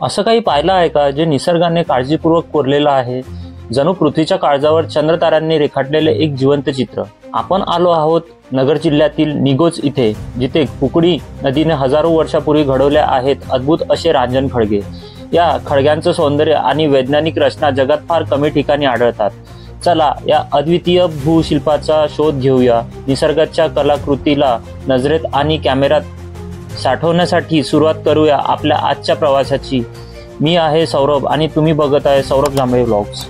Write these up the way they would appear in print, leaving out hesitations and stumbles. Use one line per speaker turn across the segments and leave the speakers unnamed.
असं काही पाहिलं आहे का जे निसर्गाने काळजीपूर्वक कोरलेलं आहे, जणू पृथ्वीच्या काळजावर चंद्रताऱ्यांनी रेखाटलेले एक जिवंत चित्र। आपण आलो आहोत नगर जिल्ह्यातील निगोज इथे, जिथे कुकडी नदीने हजारो वर्षापूर्वी घडवल्या आहेत अद्भुत असे रांजण खळगे। या खळग्यांचं सौंदर्य आणि वैज्ञानिक रचना जगात फार कमी ठिकाणी आढळतात। चला या अद्वितीय भूशिल्पाचा शोध घेऊया, निसर्गाच्या कलाकृतीला नजरेत आणि कॅमेऱ्यात साठवण्यासाठी सुरुवात करूया आपल्या आजच्या प्रवासाची। मी आहे सौरभ आणि तुम्ही बघत आहे सौरभ जांभळे व्लॉग्स।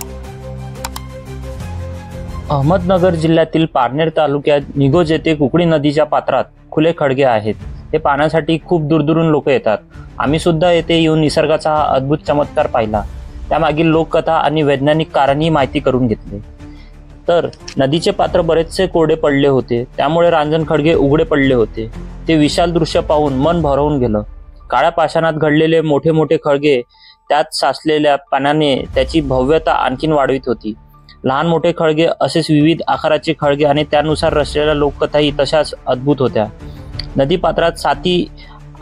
अहमदनगर जिल्ह्यातील पारनेर तालुक्यात निगोज येथे कुकडी नदीच्या पात्रात खुले खळगे आहेत। हे पाहण्यासाठी खूप दूरदूरून लोक येतात। आम्ही सुद्धा येथे येऊन निसर्गाचा हा अद्भुत चमत्कार पाहिला, त्यामागील लोककथा आणि वैज्ञानिक कारणही माहिती करून घेतले। तर नदीचे पात्र बरेचसे कोरडे पडले होते, त्यामुळे रांजण खळगे उघडे पडले होते। ते विशाल दृश्य पाहून मन भरवून गेलं। काळ्या पाषाणात घडलेले मोठे मोठे खळगे त्यात साचलेल्या पाण्याने त्याची भव्यता आणखीन वाढवित होती। लहान मोठे खळगे असेच विविध आकाराचे खळगे आणि त्यानुसार रचलेल्या लोककथाही तशाच अद्भुत होत्या। नदी पात्रात 7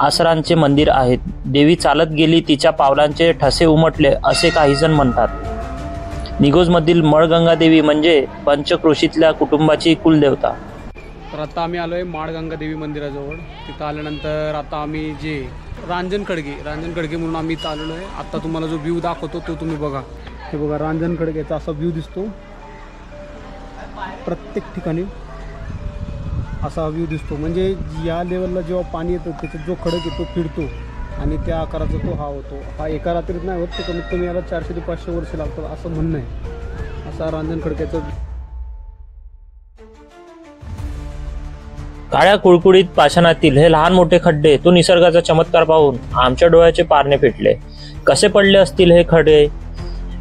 आसरांचे मंदिर आहेत। देवी चालत गेली, तिच्या पावलांचे ठसे उमटले असे काहीजण म्हणतात। निगोजमधील मळगंगा देवी म्हणजे पंचक्रोशीतल्या कुटुंबाची कुलदेवता।
तर आता आम्ही आलोय माळगंगा देवी मंदिराजवळ। तिथं आल्यानंतर आता आम्ही जे रांजण खळगे म्हणून आम्ही इथं आलेलो आहे। आता तुम्हाला जो व्ह्यू दाखवतो तो तुम्ही बघा। हे बघा रांजण खळग्याचा असा व्ह्यू दिसतो, प्रत्येक ठिकाणी असा व्ह्यू दिसतो। म्हणजे या लेवलला जेव्हा पाणी येतं त्याच्यात जो खडक येतो फिरतो आणि त्या आकाराचा तो हा होतो। हा एका रात्रीत नाही होत, तो कमीत कमी याला 400 ते 500 वर्ष लागतात असं म्हणणं आहे। असा रांजण खळग्याचा
काळ्या कुळकुळीत पाषाणातील हे लहान मोठे खड्डे तो निसर्गाचा चमत्कार पाहून आमच्या डोळ्याचे पारणे फिटले। कसे पडले असतील हे खड्डे?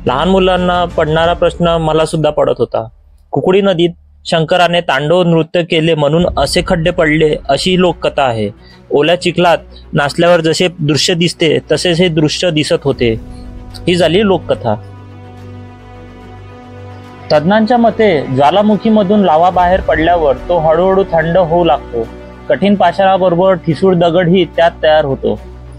लहान मुलांना पडणारा प्रश्न मला सुद्धा पडत होता। कुकडी नदीत शंकराने तांडव नृत्य केले म्हणून असे खड्डे पडले अशी लोककथा आहे। ओल्या चिखलात नाचल्यावर जसे दृश्य दिसते तसेच हे दृश्य दिसत होते, ही झाली लोककथा। तज्ञांच्या मते ज्वालामुखीमधून लावा बाहेर पडल्यावर तो हळूहळू थंड होऊ लागतो। कठीण पाषाणाबरोबर ठिसूळ दगडही त्यात तयार होतो।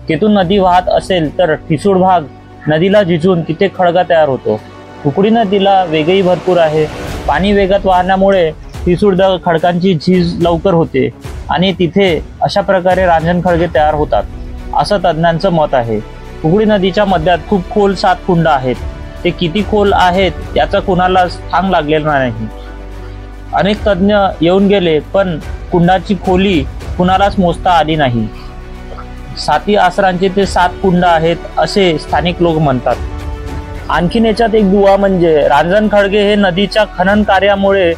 तिथून नदी वाहत असेल तर ठिसूळ भाग नदीला झिजून तिथे खळगा तयार होतो। कुकडी नदीला वेगही भरपूर आहे। पाणी वेगात वाहण्यामुळे ठिसूळ खडकांची झीज लवकर होते आणि तिथे अशा प्रकारे रांजण खळगे तयार होतात, असं तज्ञांचं मत आहे। कुकडी नदीच्या मध्यात खूप खोल 7 कुंड आहेत। ते किती खोल आहेत याचा कुणाला सांग लागलेला नाही। अनेक तज्ञ येऊन गेले पण कुंडाची खोली कुणालाच मोजता आली नाही। 7 आसरांचे ते 7 कुंड आहेत असे स्थानिक लोक म्हणतात। आणखीन याच्यात एक दुवा म्हणजे रांजण खळगे हे नदीच्या खनन कार्यामुळे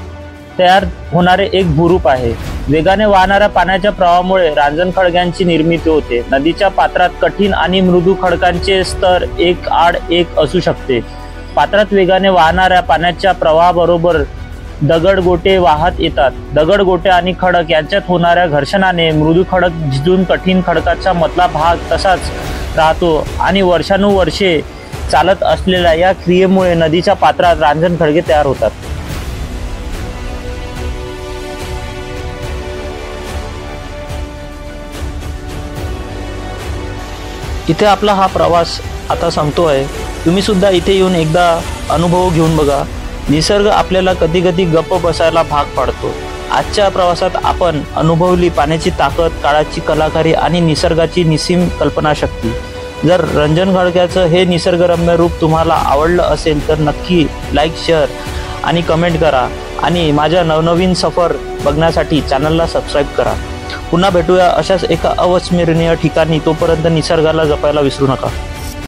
तयार होणारे एक भूरूप आहे। वेगाने वाहणाऱ्या पाण्याच्या प्रवाहामुळे रांजण खळग्यांची निर्मिती होते। नदीच्या पात्रात कठीण आणि मृदू खडकांचे स्तर एक आड एक असू शकते। पात्रात वेगाने वाहणाऱ्या पाण्याच्या प्रवाहाबरोबर दगडगोटे वाहत येतात। दगडगोटे आणि खडक यांच्यात होणाऱ्या घर्षणाने मृदू खडक झिजून कठीण खडकाचा मधला भाग तसाच राहतो आणि वर्षानुवर्षे चालत असलेल्या या क्रियेमुळे नदीच्या पात्रात रांजण खळगे तयार होतात। इथे आपला हा प्रवास आता संपतोय। तुम्ही सुद्धा इथे येऊन एकदा अनुभव घेऊन बघा। निसर्ग आपल्याला कधी कधी गप्प बसायला भाग पाडतो। आजच्या प्रवासात आपण अनुभवली पाण्याची ताकद, काळाची कलाकारी आणि निसर्गाची निसीम कल्पनाशक्ती। जर रांजण खळग्याचं हे निसर्गरम्य रूप तुम्हाला आवडलं असेल तर नक्की लाईक, शेअर आणि कमेंट करा आणि माझ्या नवनवीन सफर बघण्यासाठी चॅनलला सबस्क्राईब करा। पुन्हा भेटूया अशाच एका अविस्मरणीय ठिकाणी। तोपर्यंत निसर्गाला जपायला विसरू नका।